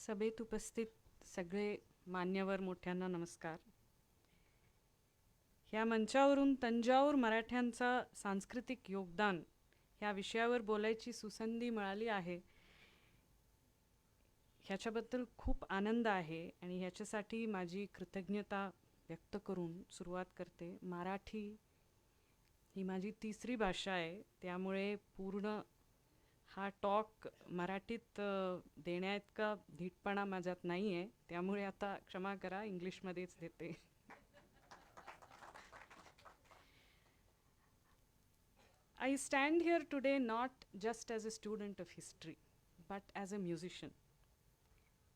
सभेत उपस्थित सगळे मान्यवर मोठ्यांना नमस्कार. ह्या मंचावरून तंजाऊर मराठ्यांचा सांस्कृतिक योगदान ह्या विषयावर बोलायची सुसंधी मिळाली आहे. ह्याच्याबद्दल खूप आनंद आहे आणि ह्याच्यासाठी माझी कृतज्ञता व्यक्त करून सुरुवात करते. मराठी ही माझी तिसरी भाषा आहे, त्यामुळे पूर्ण हा टॉक मराठीत देण्याइतका धीटपणा माझ्यात नाही आहे, त्यामुळे आता क्षमा करा, इंग्लिशमध्येच देते. I stand here today not just as a student of history, but as a musician.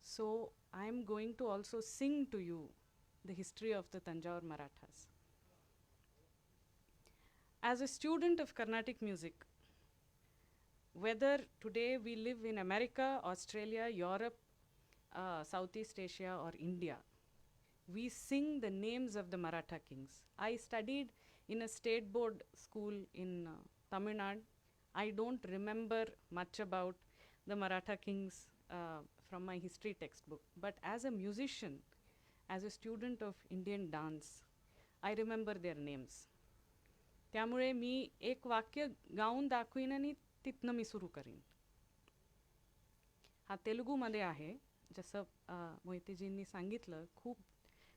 So I am going to also sing to you the history of the Tanjore Marathas. As a student of Carnatic music, whether today we live in America, Australia, Europe, Southeast Asia, or India, we sing the names of the Maratha kings. I studied in a state board school in Tamil Nadu. I don't remember much about the Maratha kings from my history textbook, but as a musician, as a student of Indian dance, I remember their names. त्यामुळे मी एक वाक्य gown दाखवीन आणि तिथनं मी सुरू करीन. हा तेलुगूमध्ये आहे, जसं मोहितेजींनी सांगितलं, खूप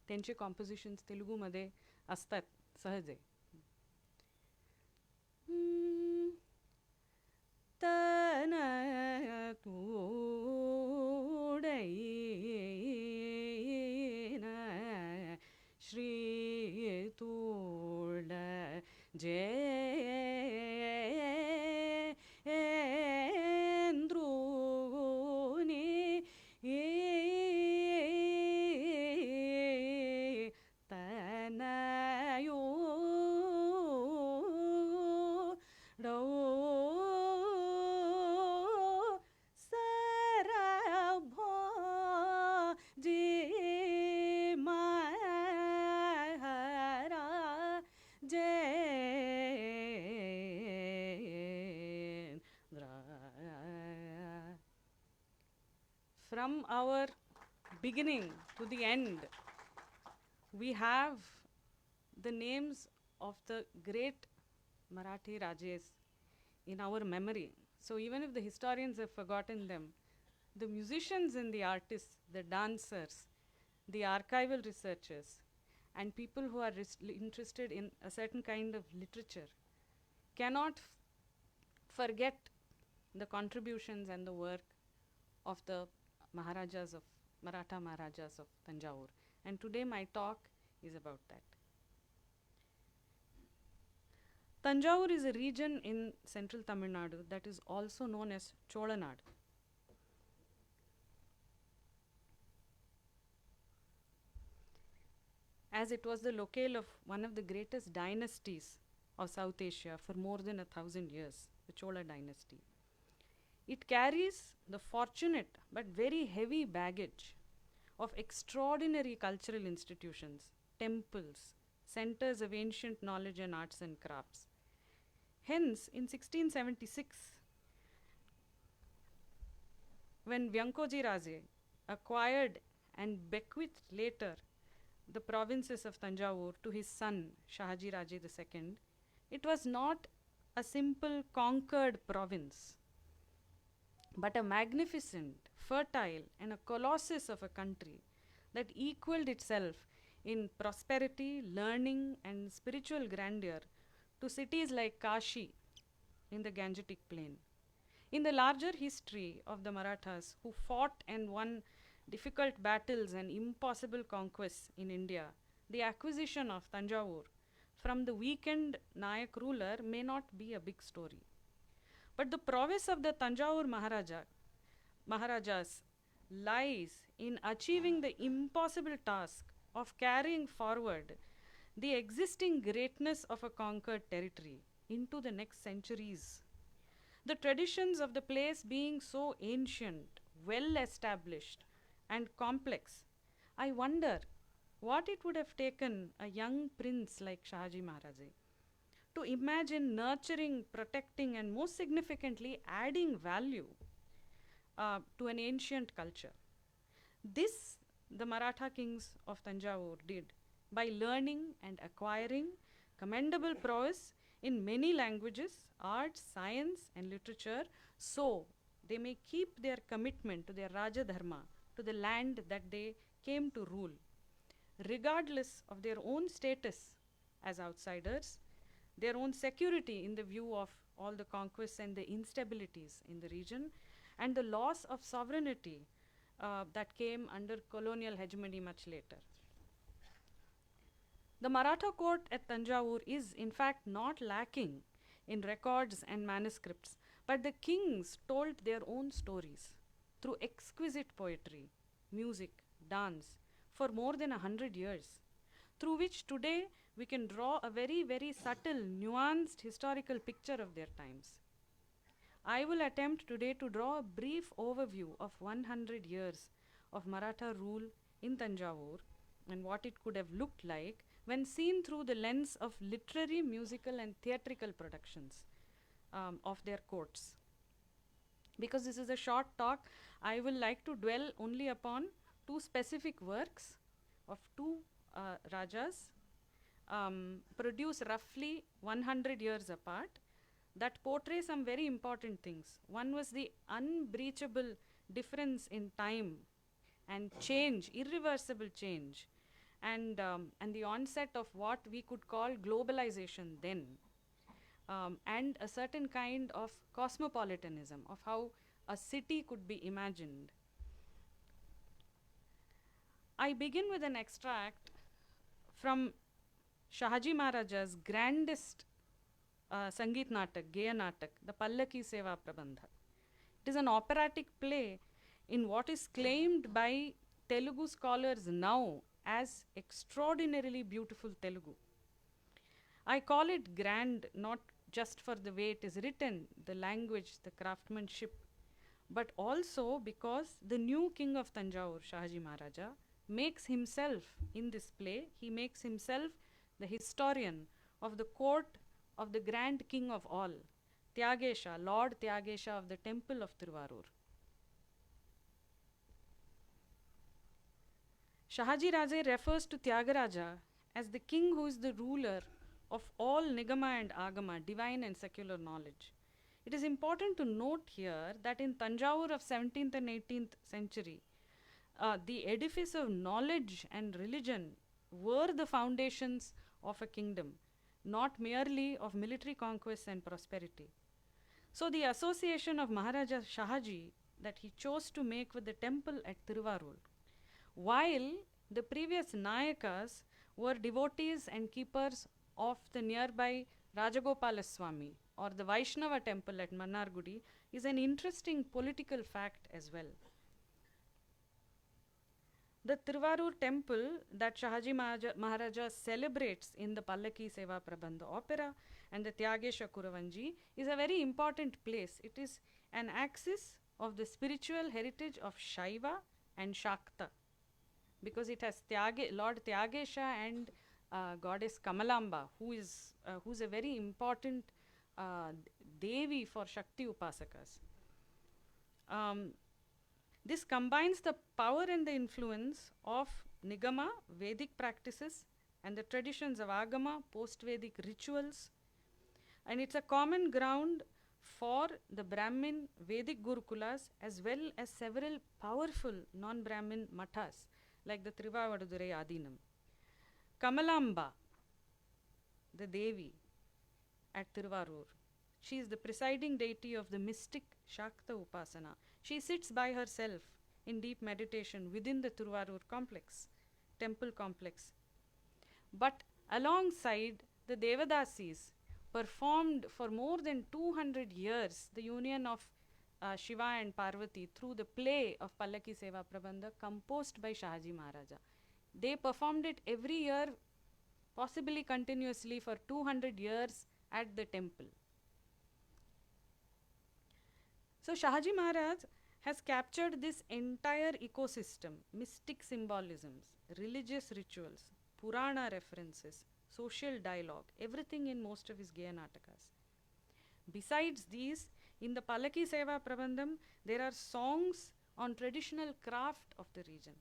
त्यांचे कॉम्पोजिशन्स तेलुगूमध्ये असतात सहज आहे. तन तूडैन श्री तूड जेंद्रुनी तनयो डो सरभो जी महरा जेंद्र. From our beginning to the end, we have the names of the great Marathi Rajas in our memory. So even if the historians have forgotten them, the musicians and the artists, the dancers, the archival researchers, and people who are interested in a certain kind of literature cannot forget the contributions and the work of the Maharajas of Maratha Maharajas of Tanjore. And today my talk is about that. Tanjore is a region in central Tamil Nadu that is also known as Cholanad. As it was the locale of one of the greatest dynasties of South Asia for more than 1,000 years, the Chola dynasty. It carries the fortunate but very heavy baggage of extraordinary cultural institutions, temples, centers of ancient knowledge and arts and crafts. Hence, in 1676, when Vyankoji Raje acquired and bequeathed later the provinces of Tanjore to his son Shahaji Raje II, it was not a simple conquered province, but a magnificent, fertile, and a colossus of a country that equaled itself in prosperity, learning, and spiritual grandeur to cities like Kashi in the Gangetic Plain. In the larger history of the Marathas, who fought and won difficult battles and impossible conquests in India, the acquisition of Tanjore from the weakened Nayak ruler may not be a big story. But the prowess of the Tanjore Maharajas lies in achieving the impossible task of carrying forward the existing greatness of a conquered territory into the next centuries. The traditions of the place being so ancient, well established, and complex, I wonder what it would have taken a young prince like Shahaji Maharaji to imagine nurturing, protecting, and most significantly, adding value to an ancient culture. This the Maratha kings of Tanjavur did by learning and acquiring commendable prowess in many languages, arts, science, and literature, so they may keep their commitment to their Raja Dharma, to the land that they came to rule, regardless of their own status as outsiders, their own security in the view of all the conquests and the instabilities in the region, and the loss of sovereignty that came under colonial hegemony much later. The Maratha court at Tanjavur is, in fact, not lacking in records and manuscripts, but the kings told their own stories through exquisite poetry, music, dance for more than 100 years, through which today we can draw a very, very subtle, nuanced historical picture of their times. I will attempt today to draw a brief overview of 100 years of Maratha rule in Tanjavur and what it could have looked like when seen through the lens of literary, musical, and theatrical productions of their courts. Because this is a short talk, I will like to dwell only upon two specific works of two Rajas produced roughly 100 years apart that portray some very important things. One was the unbreachable difference in time and change, irreversible change, and the onset of what we could call globalization then, and a certain kind of cosmopolitanism of how a city could be imagined. I begin with an extract from Shahaji Maharaja's grandest Sangeet Natak, Gaya Natak, the Pallaki Seva Prabandha. It is an operatic play in what is claimed by Telugu scholars now as extraordinarily beautiful Telugu. I call it grand not just for the way it is written, the language, the craftsmanship, but also because the new king of Tanjavur, Shahaji Maharaja, makes himself in this play, he makes himself the historian of the court of the grand king of all, Tyagesha, Lord Tyagesha of the temple of Tiruvarur. Shahaji Raje refers to Tyagaraja as the king who is the ruler of all Nigama and Agama, divine and secular knowledge. It is important to note here that in Tanjavur of 17th and 18th century, the edifice of knowledge and religion were the foundations of a kingdom, not merely of military conquests and prosperity. So the association of Maharaja Shahaji that he chose to make with the temple at Tiruvarur, while the previous Nayakas were devotees and keepers of the nearby Rajagopalaswamy or the Vaishnava temple at Mannargudi, is an interesting political fact as well. The Tiruvarur temple that Shahaji Maharaja celebrates in the Pallaki Seva Prabandha opera and the Tyagesha Kuravanji is a very important place. It is an axis of the spiritual heritage of Shaiva and Shakta, because it has Lord Tyagesha and goddess Kamalamba, who's a very important Devi for Shakti Upasakas. This combines the power and the influence of Nigama, Vedic practices, and the traditions of Agama, post-Vedic rituals. And it's a common ground for the Brahmin Vedic Gurukulas as well as several powerful non-Brahmin mathas like the Trivavadurai Adinam. Kamalamba, the Devi at Tiruvarur, she is the presiding deity of the mystic Shakta Upasana. She sits by herself in deep meditation within the Tiruvarur complex, temple complex. But alongside, the Devadasis performed for more than 200 years the union of Shiva and Parvati through the play of Pallaki Seva Prabandha composed by Shahaji Maharaja. They performed it every year, possibly continuously for 200 years at the temple. So Shahaji Maharaj has captured this entire ecosystem, mystic symbolisms, religious rituals, Purana references, social dialogue, everything in most of his Gaya Natakas. Besides these, in the Pallaki Seva Prabandham, there are songs on traditional craft of the region,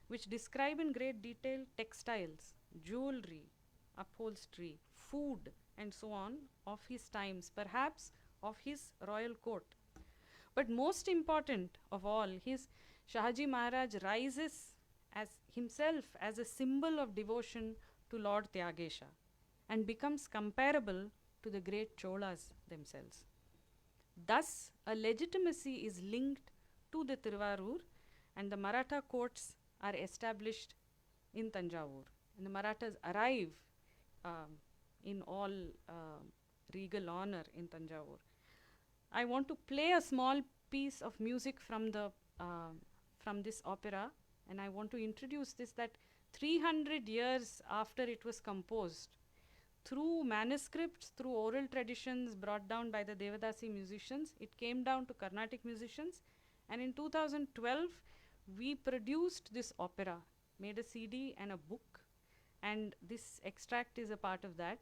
which describe in great detail textiles, jewelry, upholstery, food, and so on of his times, perhaps of his royal court. But most important of all, his Shahaji Maharaj rises as himself as a symbol of devotion to Lord Tyagesha and becomes comparable to the great Cholas themselves. Thus, a legitimacy is linked to the Tiruvarur, and the Maratha courts are established in Tanjavur. And the Marathas arrive in all regal honor in Tanjavur. I want to play a small piece of music from this opera, and I want to introduce this that 300 years after it was composed, through manuscripts, through oral traditions brought down by the Devadasi musicians, it came down to Carnatic musicians, and in 2012 we produced this opera, made a CD and a book, and this extract is a part of that.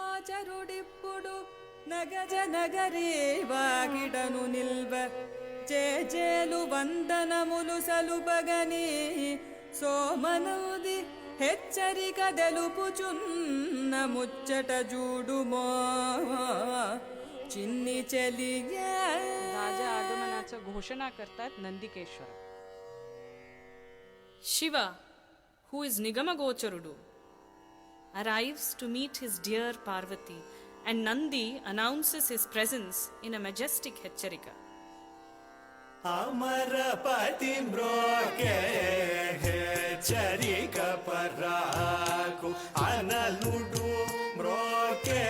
నిగమగోచరుడిప్పుడు Nagaja నగరే వాగిడను నిల్వ చేజేలు వందనములు సలుబగని సోమనౌది హెచ్చరిక తెలుపుచున్న ముచ్చట జూడుమో చిన్ని చెలియ. राजा आगमनाचं घोषणा करतात Nandikeshwar. Shiva, who is Nigamagocharudu, arrives to meet his dear Parvati, and Nandi announces his presence in a majestic hecharika. Amarapati mbroke hecharika paraku analudu mbroke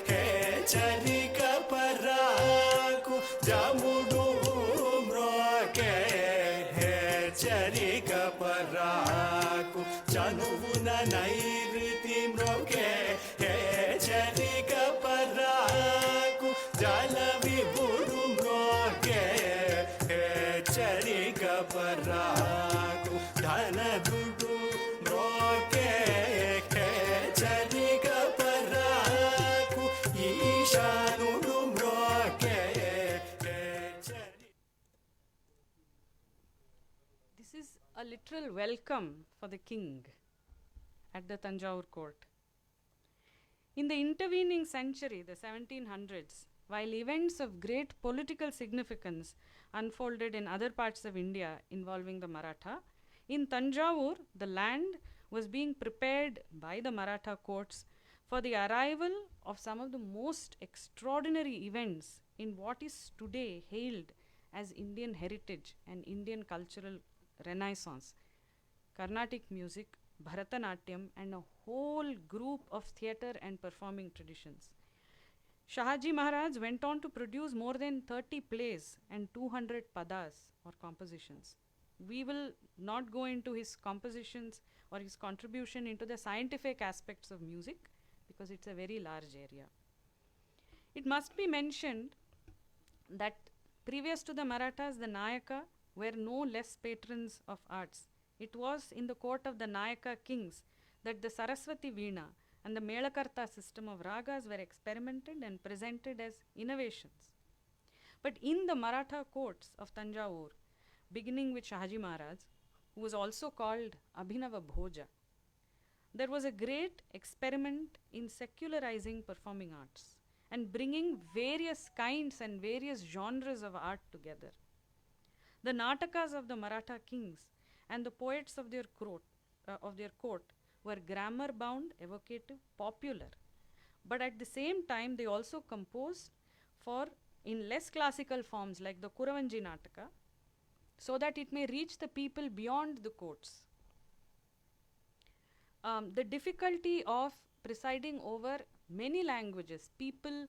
hecharika paraku jamudu mbroke hecharika paraku januvuna nairiti mbroke hecharika paraku jalavibudu mbroke hecharika paraku dhanadudu mbroke hecharika paraku ishanudu mbroke hecharika. This is a literal welcome for the king at the Tanjavur court. In the intervening century, the 1700s, while events of great political significance unfolded in other parts of India involving the Maratha, in Tanjavur, the land was being prepared by the Maratha courts for the arrival of some of the most extraordinary events in what is today hailed as Indian heritage and Indian cultural renaissance. Carnatic music, Bharatanatyam, and a whole group of theatre and performing traditions. Shahaji Maharaj went on to produce more than 30 plays and 200 padas or compositions. We will not go into his compositions or his contribution into the scientific aspects of music because it's a very large area. It must be mentioned that previous to the Marathas, the Nayaka were no less patrons of arts. It was in the court of the Nayaka kings that the Saraswati Veena and the Melakarta system of ragas were experimented and presented as innovations. But in the Maratha courts of Tanjavur, beginning with Shahaji Maharaj, who was also called Abhinava Bhoja, there was a great experiment in secularizing performing arts and bringing various kinds and various genres of art together. The Natakas of the Maratha kings and the poets of their court were grammar bound, evocative, popular. But at the same time, they also composed for in less classical forms like the Kuravanji Nataka, so that it may reach the people beyond the courts. The difficulty of presiding over many languages, people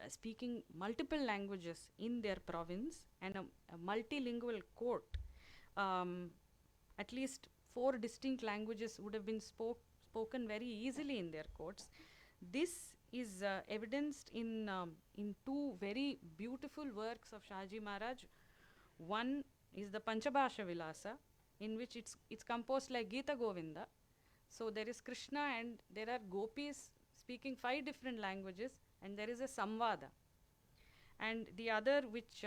speaking multiple languages in their province, and a multilingual court, at least 4 distinct languages would have been spoken very easily in their courts. This is evidenced in two very beautiful works of Shahaji Maharaj. One is the Panchabhasha Vilasa, in which it's composed like Gita Govinda. So there is Krishna and there are gopis speaking 5 different languages, and there is a Samvada. And the other, which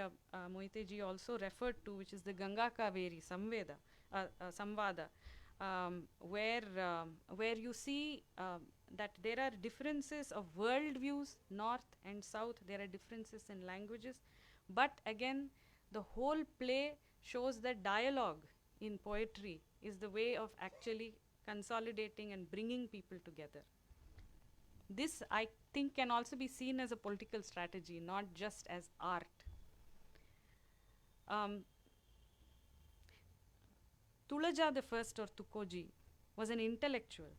Mohite ji also referred to, which is the Ganga Kaveri Samvada, where you see that there are differences of world views, north and south. There are differences in languages, but again, the whole play shows that dialogue in poetry is the way of actually consolidating and bringing people together. This, I think, can also be seen as a political strategy, not just as art. Tulaja the First, or Tukoji, was an intellectual.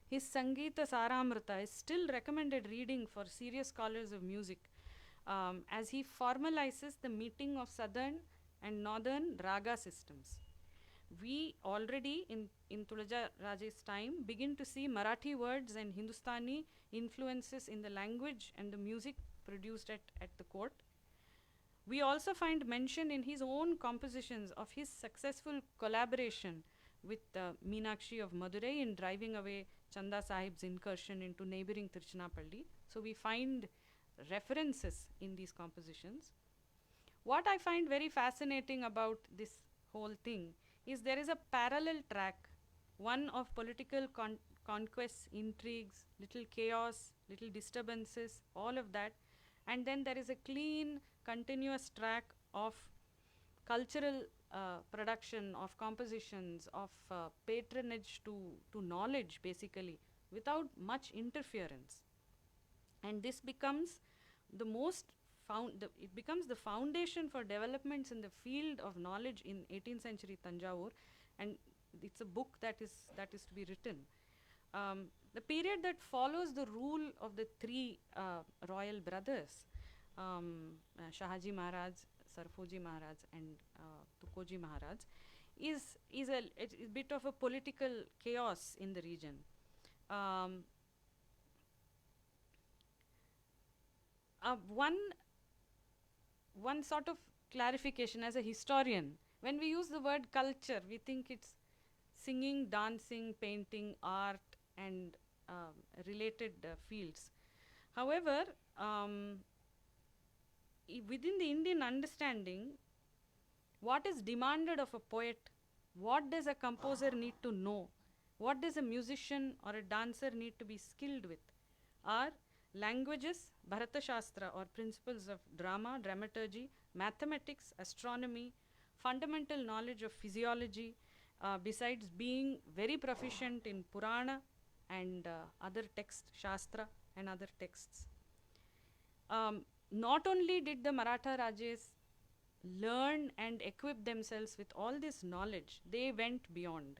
His Sangeeta Saramrita is still recommended reading for serious scholars of music, as he formalizes the meeting of southern and northern raga systems. We already, in Tulaja Raje's time, begin to see Marathi words and Hindustani influences in the language and the music produced at the court. We also find mention in his own compositions of his successful collaboration with Meenakshi of Madurai in driving away Chanda Sahib's incursion into neighboring Tiruchinappalli. So we find references in these compositions. What I find very fascinating about this whole thing is there is a parallel track, one of political conquests, intrigues, little chaos, little disturbances, all of that. And then there is a clean, continuous track of cultural production, of compositions, of patronage to knowledge, basically, without much interference. And this becomes the it becomes the foundation for developments in the field of knowledge in 18th century Tanjavur, and it's a book that is to be written. The period that follows the rule of the 3 royal brothers, Shahaji Maharaj, Sarfoji Maharaj, and Tukoji Maharaj, is a bit of a political chaos in the region. One sort of clarification as a historian, when we use the word culture, we think it's singing, dancing, painting, art, and related fields. However, within the Indian understanding, what is demanded of a poet, what does a composer need to know, what does a musician or a dancer need to be skilled with, are languages, Bharata Shastra, or principles of drama, dramaturgy, mathematics, astronomy, fundamental knowledge of physiology, besides being very proficient in Purana and other texts, Shastra and other texts. Not only did the Maratha Rajas learn and equip themselves with all this knowledge, they went beyond.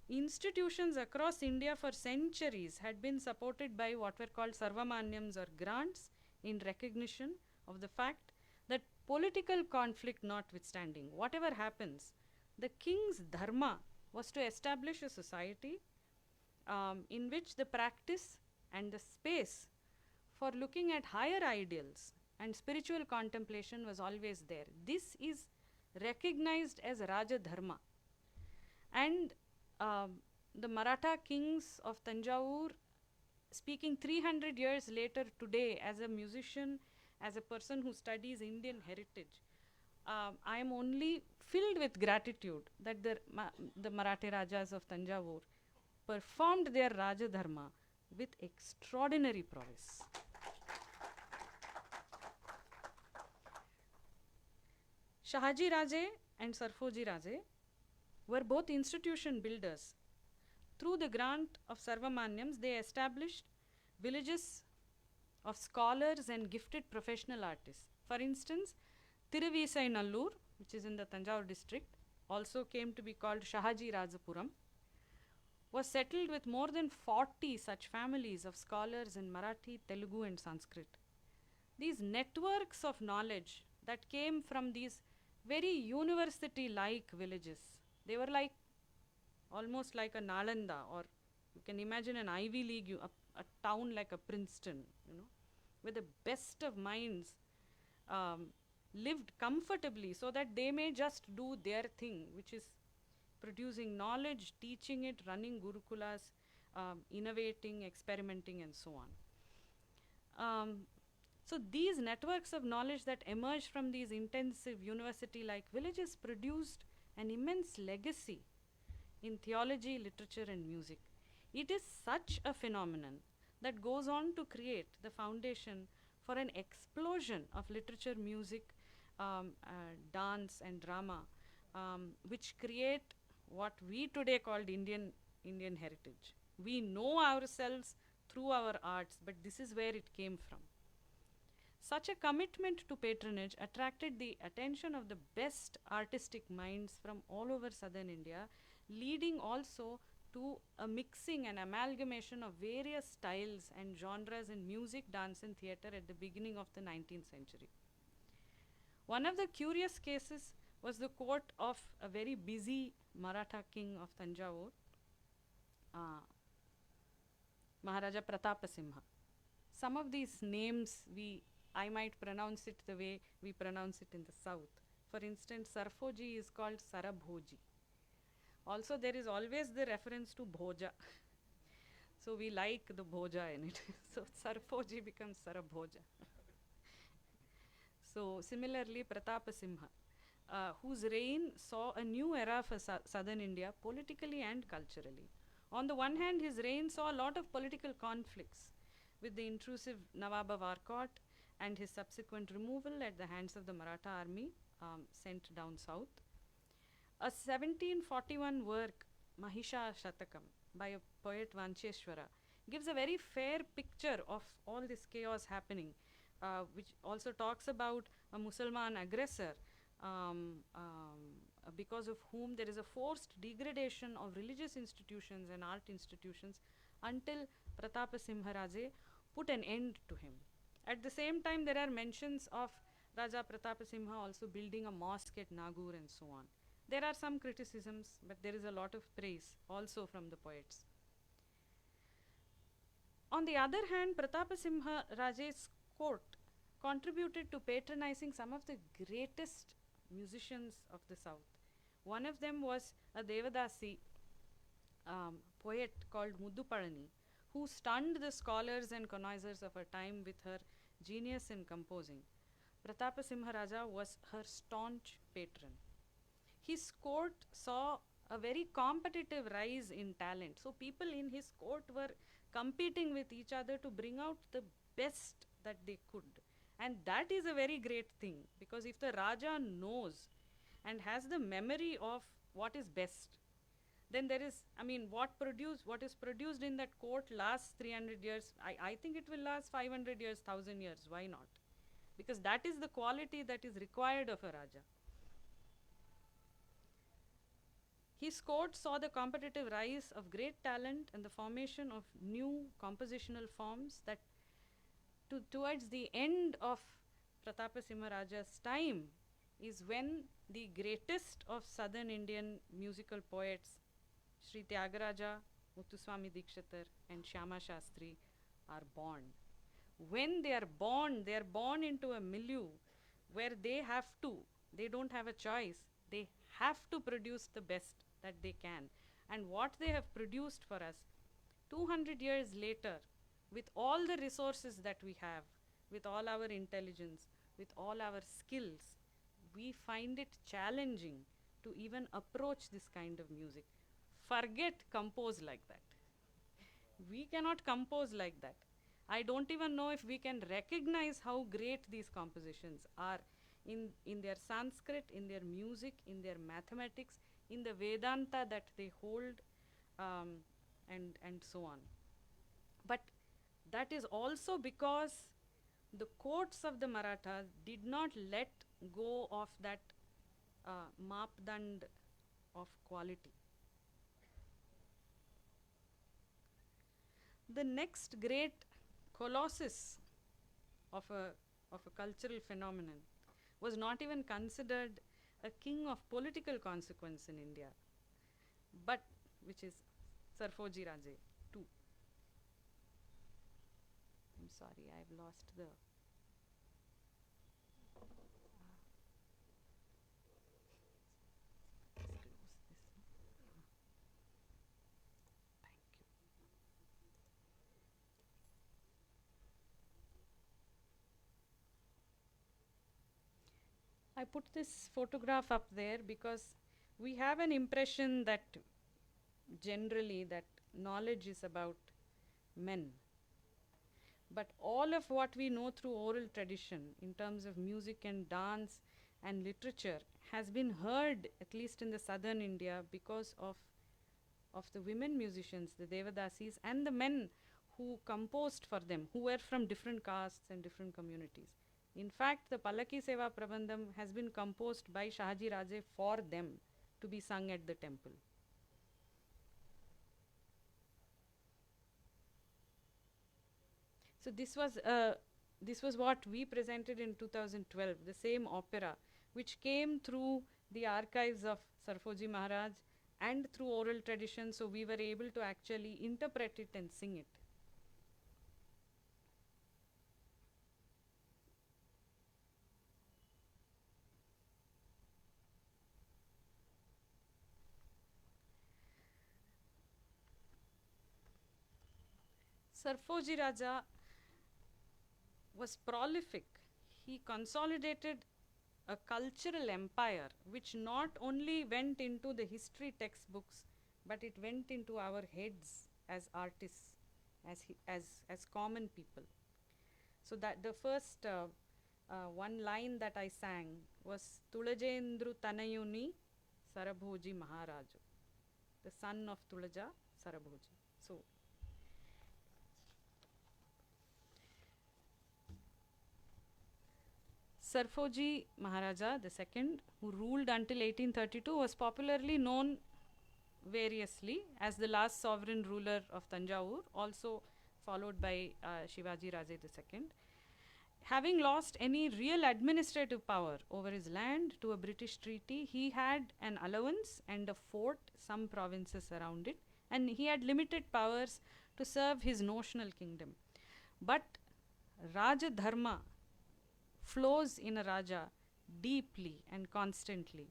Institutions across India for centuries had been supported by what were called Sarvamanyams, or grants, in recognition of the fact that political conflict notwithstanding, whatever happens, the king's dharma was to establish a society in which the practice and the space for looking at higher ideals and spiritual contemplation was always there. This is recognized as Raja Dharma. And the Maratha kings of Tanjavur, speaking 300 years later today as a musician, as a person who studies Indian heritage, I am only filled with gratitude that the Maratha Rajas of Tanjavur performed their Raja Dharma with extraordinary prowess. Shahaji Raje and Sarfoji Raje were both institution builders. Through the grant of Sarvamanyams, they established villages of scholars and gifted professional artists. For instance, Tiruvisai Nallur, which is in the Tanjavur district, also came to be called Shahaji Rajapuram, was settled with more than 40 such families of scholars in Marathi, Telugu, and Sanskrit. These networks of knowledge that came from these very university-like villages, they were like almost like a Nalanda, or you can imagine an Ivy League, a town like a Princeton, where the best of minds um, lived comfortably so that they may just do their thing, which is producing knowledge, teaching it, running gurukulas, innovating, experimenting, and so on. So these networks of knowledge that emerged from these intensive university-like villages produced an immense legacy in theology, literature, and music. It is such a phenomenon that goes on to create the foundation for an explosion of literature, music, dance, and drama, which create what we today called Indian heritage. We know ourselves through our arts, but this is where it came from. Such a commitment to patronage attracted the attention of the best artistic minds from all over southern India, leading also to a mixing and amalgamation of various styles and genres in music, dance, and theatre at the beginning of the 19th century. One of the curious cases was the court of a very busy Maratha king of Tanjavur, Maharaja Pratapasimha. Some of these names I might pronounce it the way we pronounce it in the south. For instance, Sarfoji is called Sarabhoji. Also, there is always the reference to Bhoja. So we like the Bhoja in it. So Sarfoji becomes Sarabhoja. So similarly, Pratapasimha, whose reign saw a new era for southern India politically and culturally. On the one hand, his reign saw a lot of political conflicts with the intrusive Nawab of Arcot and his subsequent removal at the hands of the Maratha army sent down south. A 1741 work, Mahisha Shatakam, by a poet Vancheshwara, gives a very fair picture of all this chaos happening, which also talks about a Musalman aggressor because of whom there is a forced degradation of religious institutions and art institutions until Pratapasimha Raje put an end to him. At the same time, there are mentions of Raja Pratapasimha also building a mosque at Nagur and so on. There are some criticisms, but there is a lot of praise also from the poets. On the other hand, Pratapasimha Raje's court contributed to patronizing some of the greatest musicians of the south. One of them was a Devadasi poet called Muddupalani, who stunned the scholars and connoisseurs of her time with her genius in composing. Pratapasimha Raja was her staunch patron. His court saw a very competitive rise in talent. So people in his court were competing with each other to bring out the best that they could. And that is a very great thing, because if the Raja knows and has the memory of what is best, then there is, what is produced in that court lasts 300 years. I think it will last 500 years, 1000 years. Why not? Because that is the quality that is required of a Raja. His court saw the competitive rise of great talent and the formation of new compositional forms that towards the end of Pratapasimha Raja's time is when the greatest of southern Indian musical poets, Sri Tyagaraja, Muthuswami Dikshitar, and Shyama Shastri, are born. When they are born into a milieu where they don't have a choice, they have to produce the best that they can. And what they have produced for us 200 years later, with all the resources that we have, with all our intelligence, with all our skills, we find it challenging to even approach this kind of music. Forget compose like that. We cannot compose like that. I don't even know if we can recognize how great these compositions are in their Sanskrit, in their music, in their mathematics, in the Vedanta that they hold, and so on. But that is also because the courts of the Marathas did not let go of that mapdand of quality. The next great colossus of a cultural phenomenon was not even considered a king of political consequence in India, but which is Sarfoji Raje 2. I'm sorry, I've lost the. Let's close this. Thank you. I put this photograph up there because we have an impression that generally that knowledge is about men. But all of what we know through oral tradition in terms of music and dance and literature has been heard, at least in the southern India, because of the women musicians, the Devadasis, and the men who composed for them, who were from different castes and different communities. In fact, the Palaki Seva Prabandham has been composed by Shahaji Raje for them to be sung at the temple. So this was what we presented in 2012, the same opera, which came through the archives of Sarfoji Maharaj and through oral tradition, so we were able to actually interpret it and sing it. Sarfoji Raja was prolific. He consolidated a cultural empire which not only went into the history textbooks, but it went into our heads as artists, as common people. So that the first one line that I sang was Tulajendru Tanayuni Sarabhoji Maharaju, the son of Tulaja Sarabhoji. So Sarfoji Maharaja II, who ruled until 1832, was popularly known variously as the last sovereign ruler of Tanjavur, also followed by Shivaji Raje II. Having lost any real administrative power over his land to a British treaty, he had an allowance and a fort, some provinces around it, and he had limited powers to serve his notional kingdom. But Raja Dharma flows in a Raja deeply and constantly.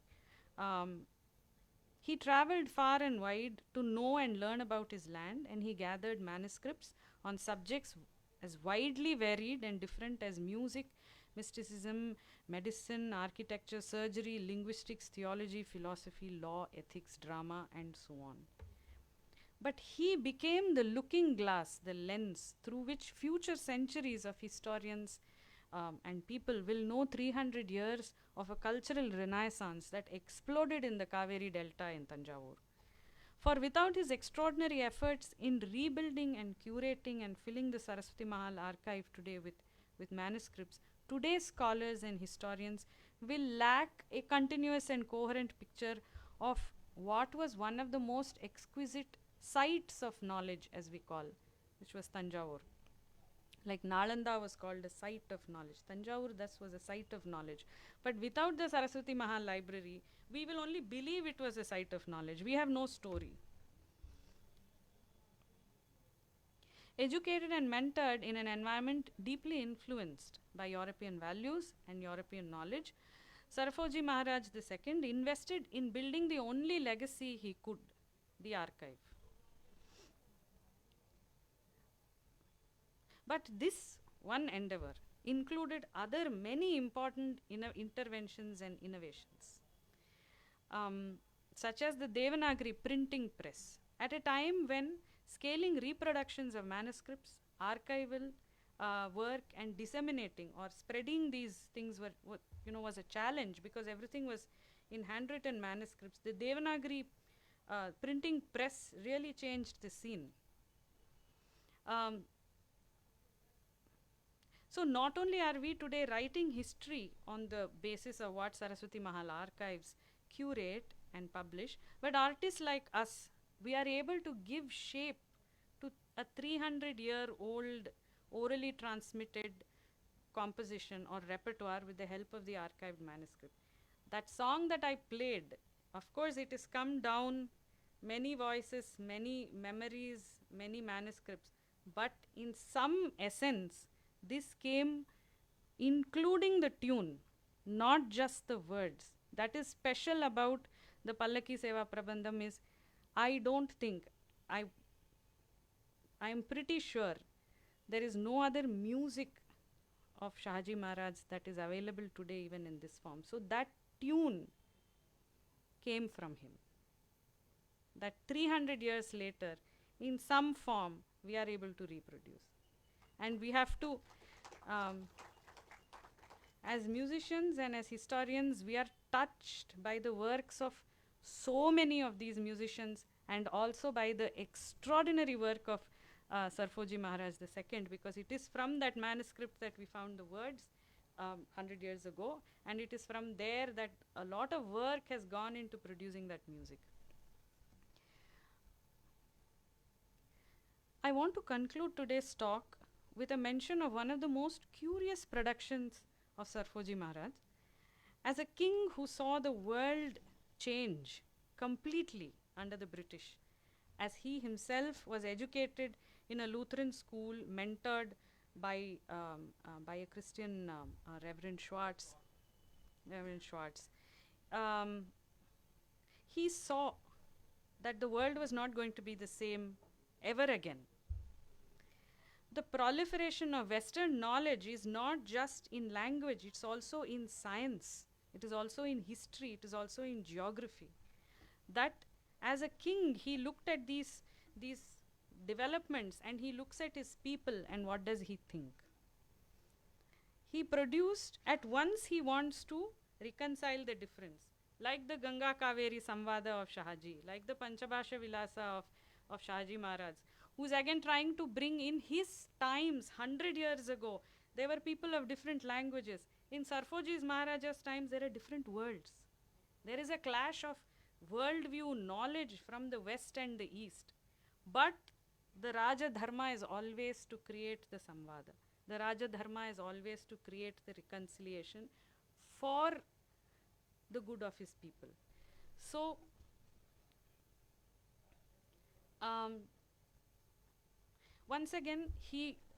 He traveled far and wide to know and learn about his land, and he gathered manuscripts on subjects as widely varied and different as music, mysticism, medicine, architecture, surgery, linguistics, theology, philosophy, law, ethics, drama, and so on. But he became the looking glass, the lens through which future centuries of historians and people will know 300 years of a cultural renaissance that exploded in the Kaveri Delta in Tanjavur. For without his extraordinary efforts in rebuilding and curating and filling the Saraswati Mahal archive today with manuscripts, today's scholars and historians will lack a continuous and coherent picture of what was one of the most exquisite sites of knowledge, as we call, which was Tanjavur. Like Nalanda was called a site of knowledge. Tanjavur thus was a site of knowledge. But without the Saraswati Mahal library, we will only believe it was a site of knowledge. We have no story. Educated and mentored in an environment deeply influenced by European values and European knowledge, Sarfoji Maharaj II invested in building the only legacy he could, the archive. But this one endeavor included other many important interventions and innovations, such as the Devanagari printing press, at a time when scaling reproductions of manuscripts, archival work, and disseminating or spreading these things was a challenge because everything was in handwritten manuscripts. The Devanagari printing press really changed the scene. So not only are we today writing history on the basis of what Saraswati Mahal archives curate and publish, but artists like us, we are able to give shape to a 300-year-old orally transmitted composition or repertoire with the help of the archived manuscript. That song that I played, of course it has come down many voices, many memories, many manuscripts. But in some essence, this came including the tune, not just the words. That is special about the Pallaki Seva Prabandham is, I don't think, I am pretty sure there is no other music of Shahaji Maharaj that is available today even in this form. So that tune came from him. That 300 years later, in some form, we are able to reproduce. And we have to, as musicians and as historians, we are touched by the works of so many of these musicians and also by the extraordinary work of Sarfoji Maharaj II, because it is from that manuscript that we found the words 100 years ago, and it is from there that a lot of work has gone into producing that music. I want to conclude today's talk with a mention of one of the most curious productions of Sarfoji Maharaj. As a king who saw the world change completely under the British, as he himself was educated in a Lutheran school, mentored by a Christian Reverend Schwartz. He saw that the world was not going to be the same ever again. The proliferation of Western knowledge is not just in language, it's also in science, it is also in history, it is also in geography. That as a king, he looked at these developments and he looks at his people and what does he think? He produced, at once he wants to reconcile the difference, like the Ganga Kaveri Samvada of Shahaji, like the Panchabhasha Vilasa of Shahaji Maharaj, who's again trying to bring in his times, 100 years ago, there were people of different languages. In Sarfoji Maharaj's times, there are different worlds. There is a clash of worldview, knowledge from the West and the East. But the Raja Dharma is always to create the Samvada. The Raja Dharma is always to create the reconciliation for the good of his people. So, once again,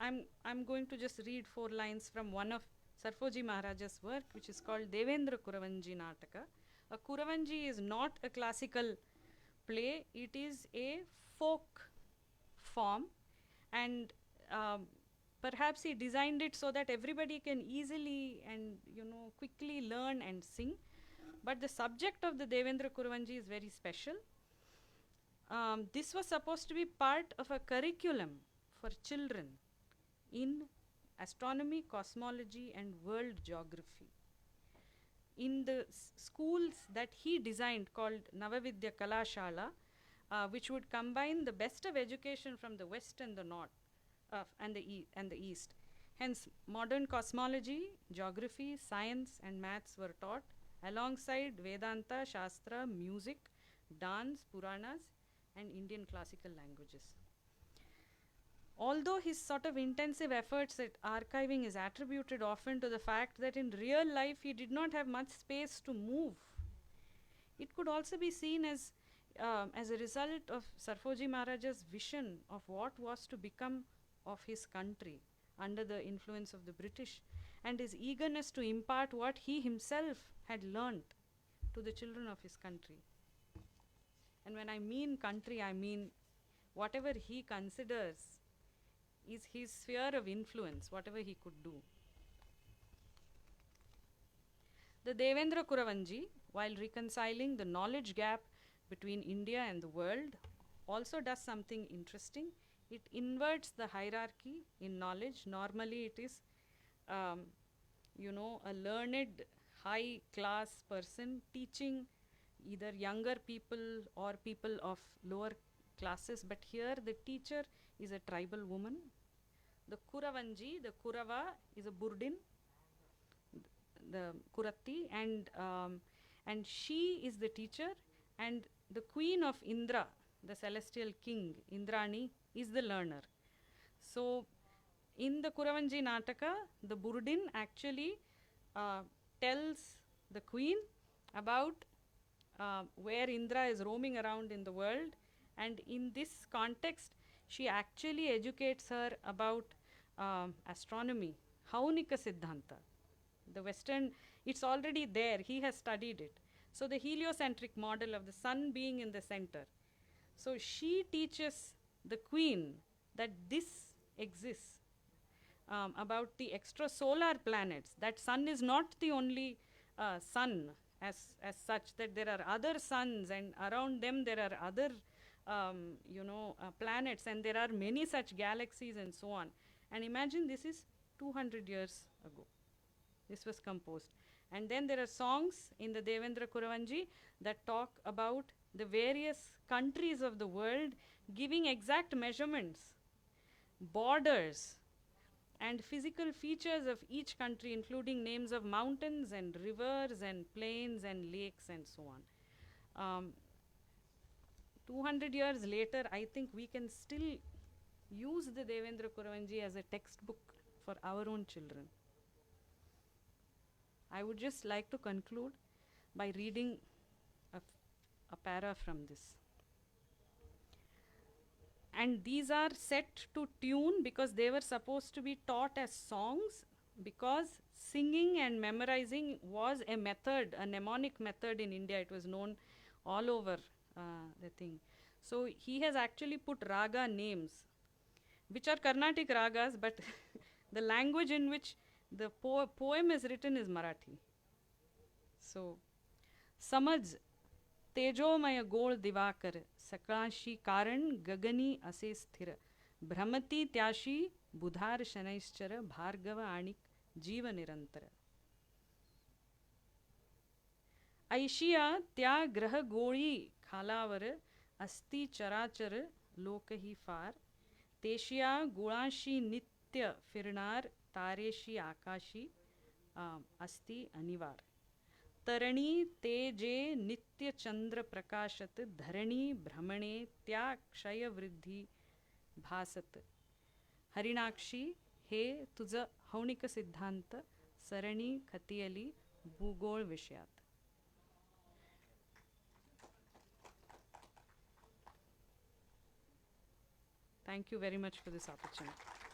I'm going to just read 4 lines from one of Sarfoji Maharaj's work, which is called Devendra Kuravanji Nataka. A Kuravanji is not a classical play, it is a folk form, and perhaps he designed it so that everybody can easily and quickly learn and sing. But the subject of the Devendra Kuravanji is very special. This was supposed to be part of a curriculum for children in astronomy, cosmology, and world geography. In the schools that he designed called Navavidya Kalashala, which would combine the best of education from the West and the North and the East. Hence, modern cosmology, geography, science, and maths were taught alongside Vedanta, Shastra, music, dance, Puranas, and Indian classical languages. Although his sort of intensive efforts at archiving is attributed often to the fact that in real life he did not have much space to move, it could also be seen as a result of Sarfoji Maharaj's vision of what was to become of his country under the influence of the British, and his eagerness to impart what he himself had learnt to the children of his country. And when I mean country, I mean whatever he considers is his sphere of influence, whatever he could do. The Devendra Kuravanji, while reconciling the knowledge gap between India and the world, also does something interesting. It inverts the hierarchy in knowledge. Normally it is, a learned, high-class person teaching either younger people or people of lower classes, but here the teacher is a tribal woman. The Kuravanji, the Kurava is a Burdin, the Kuratti, and she is the teacher, and the queen of Indra, the celestial king, Indrani, is the learner. So, in the Kuravanji Nataka, the Burdin actually tells the queen about where Indra is roaming around in the world, And in this context, she actually educates her about astronomy, Haunika Siddhanta. The Western, it's already there, he has studied it. So the heliocentric model of the sun being in the center. So she teaches the queen that this exists, about the extrasolar planets, that sun is not the only sun as such, that there are other suns and around them there are other planets, and there are many such galaxies and so on. And imagine this is 200 years ago. This was composed. And then there are songs in the Devendra Kuravanji that talk about the various countries of the world, giving exact measurements, borders, and physical features of each country, including names of mountains and rivers and plains and lakes and so on. 200 years later, I think we can still use the Devendra Kuravanji as a textbook for our own children. I would just like to conclude by reading a para from this. And these are set to tune because they were supposed to be taught as songs, because singing and memorizing was a method, a mnemonic method in India. It was known all over the thing. So he has actually put raga names, which are Carnatic ragas, but the language in which the poem is written is Marathi. So, समझ तेजोमय गोल दिवाकर सकाशी कारण गगनी असे स्थिर भ्रमती त्याशी बुधार शनैश्चर भार्गव आणिक जीव निरंतर. Asia त्या ग्रह गोळी खालावर अस्ति चराचर लोक ही फार तेशिया गुळाशी नित्य फिरणार तारेशी आकाशी अस्ति अनिवार. तरणी ते जे नित्य चंद्र प्रकाशत धरणी भ्रमणे त्या क्षय वृद्धी भासत. हरिणाक्षी हे तुझ हौणिक सिद्धांत सरणी खतियली भूगोळ विषयात. Thank you very much for this opportunity.